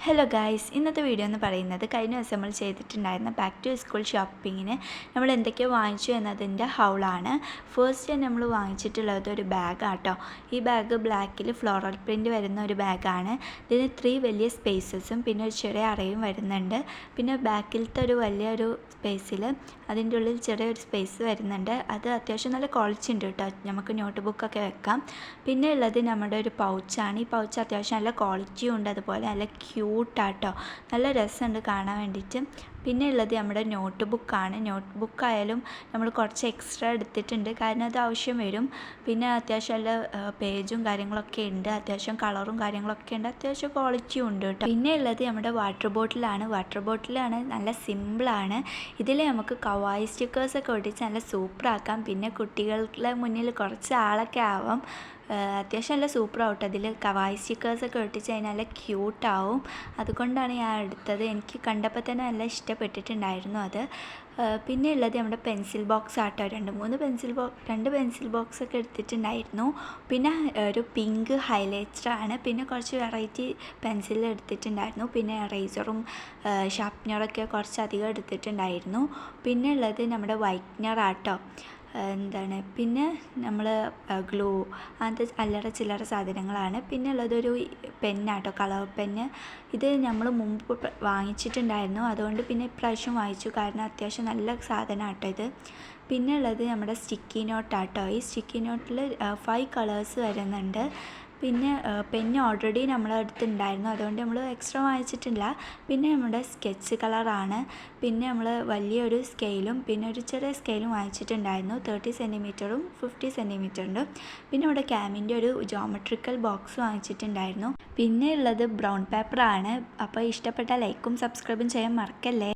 Hello guys, ഇന്നത്തെ video എന്ന് പറയുന്നത് കഴിഞ്ഞ ദിവസം നമ്മൾ ചെയ്തിട്ടുണ്ടായിരുന്ന ബാക്ക് ടു സ്കൂൾ ഷോപ്പിങ്ങിന് നമ്മൾ എന്തൊക്കെയോ വാങ്ങിച്ചു എന്നതിൻ്റെ ഹൗളാണ്. ഫസ്റ്റ് നമ്മൾ വാങ്ങിച്ചിട്ടുള്ളത് ഒരു ബാഗാട്ടോ. ഈ ബാഗ് ബ്ലാക്കിൽ ഫ്ലോറൽ പ്രിൻറ്റ് വരുന്ന ഒരു ബാഗാണ്. ഇതിന് 3 വലിയ സ്പേസസും പിന്നെ ഒരു ചെറിയ അറയും വരുന്നുണ്ട്. പിന്നെ ബാക്കിലത്തെ ഒരു വലിയൊരു സ്പേസിൽ അതിൻ്റെ ഉള്ളിൽ ചെറിയൊരു സ്പേസ് വരുന്നുണ്ട്. അത് അത്യാവശ്യം നല്ല ക്വാളിറ്റി ഉണ്ട് കേട്ടോ, നമുക്ക് നോട്ട് ബുക്കൊക്കെ വെക്കാം. പിന്നെ ഉള്ളത് നമ്മുടെ ഒരു പൗച്ചാണ്. ഈ പൗച്ച് അത്യാവശ്യം നല്ല ക്വാളിറ്റിയും ഉണ്ട്, അതുപോലെ നല്ല ക്യൂട്ടാട്ടോ, നല്ല രസമുണ്ട് കാണാൻ വേണ്ടിയിട്ട്. പിന്നെ ഉള്ളത് നമ്മുടെ നോട്ട് ബുക്കാണ്. നോട്ട് ബുക്കായാലും നമ്മൾ കുറച്ച് എക്സ്ട്രാ എടുത്തിട്ടുണ്ട്, കാരണം അത് ആവശ്യം വരും. പിന്നെ അത്യാവശ്യം നല്ല പേജും കാര്യങ്ങളൊക്കെ ഉണ്ട്, അത്യാവശ്യം കളറും കാര്യങ്ങളൊക്കെ ഉണ്ട്, അത്യാവശ്യം ക്വാളിറ്റിയും ഉണ്ട് കേട്ടോ. പിന്നെ ഉള്ളത് നമ്മുടെ വാട്ടർ ബോട്ടിലാണ്. നല്ല സിമ്പിളാണ്. ഇതിൽ നമുക്ക് കവായി സ്റ്റിക്കേഴ്സൊക്കെ ഒട്ടിച്ച് നല്ല സൂപ്പറാക്കാം. പിന്നെ കുട്ടികളുടെ മുന്നിൽ കുറച്ച് ആളൊക്കെ ആവാം. അത്യാവശ്യം നല്ല സൂപ്പറാവും കേട്ടോ. അതിൽ കവായി സ്റ്റിക്കേഴ്സൊക്കെ ഒട്ടിച്ച് കഴിഞ്ഞാൽ നല്ല ക്യൂട്ടാവും. അതുകൊണ്ടാണ് ഞാൻ എടുത്തത്. എനിക്ക് കണ്ടപ്പോൾ തന്നെ നല്ല ഇഷ്ടപ്പെട്ടിട്ടുണ്ടായിരുന്നു അത്. പിന്നെ ഉള്ളത് നമ്മുടെ പെൻസിൽ ബോക്സ് ആട്ടോ. രണ്ട് പെൻസിൽ ബോക്സൊക്കെ എടുത്തിട്ടുണ്ടായിരുന്നു. പിന്നെ ഒരു പിങ്ക് ഹൈലൈറ്ററാണ്. പിന്നെ കുറച്ച് വെറൈറ്റി പെൻസിൽ എടുത്തിട്ടുണ്ടായിരുന്നു. പിന്നെ എറേസറും ഷാർപ്നറൊക്കെ കുറച്ചധികം എടുത്തിട്ടുണ്ടായിരുന്നു. പിന്നെ ഉള്ളത് നമ്മുടെ വൈറ്റ്നർ ആട്ടോ. പിന്നെ നമ്മൾ ഗ്ലൂ, അങ്ങനത്തെ അല്ലറ ചില്ലറ സാധനങ്ങളാണ്. പിന്നെ ഉള്ളതൊരു പെന്നാട്ടോ, കളർ പെന്ന്. ഇത് നമ്മൾ മുമ്പ് വാങ്ങിച്ചിട്ടുണ്ടായിരുന്നു, അതുകൊണ്ട് പിന്നെ ഇപ്രാവശ്യം വാങ്ങിച്ചു, കാരണം അത്യാവശ്യം നല്ല സാധനമാട്ടോ ഇത്. പിന്നെ ഉള്ളത് നമ്മുടെ സ്റ്റിക്കി നോട്ടാട്ടോ. ഈ സ്റ്റിക്കി നോട്ടിൽ 5 കളേഴ്സ് വരുന്നുണ്ട്. പിന്നെ പെന്ന് ഓൾറെഡി നമ്മളെ അടുത്തുണ്ടായിരുന്നു, അതുകൊണ്ട് നമ്മൾ എക്സ്ട്രാ വാങ്ങിച്ചിട്ടില്ല. പിന്നെ നമ്മുടെ സ്കെച്ച് കളറാണ്. പിന്നെ നമ്മൾ വലിയൊരു സ്കെയിലും പിന്നെ ഒരു ചെറിയ സ്കെയിലും വാങ്ങിച്ചിട്ടുണ്ടായിരുന്നു. 30 സെൻറ്റിമീറ്ററും 50 സെൻറ്റിമീറ്ററുണ്ട്. പിന്നെ ഇവിടെ ക്യാമിൻ്റെ ഒരു ജോമെട്രിക്കൽ ബോക്സ് വാങ്ങിച്ചിട്ടുണ്ടായിരുന്നു. പിന്നെ ഉള്ളത് ബ്രൗൺ പേപ്പറാണ്. അപ്പോൾ ഇഷ്ടപ്പെട്ട ലൈക്കും സബ്സ്ക്രൈബും ചെയ്യാൻ മറക്കല്ലേ.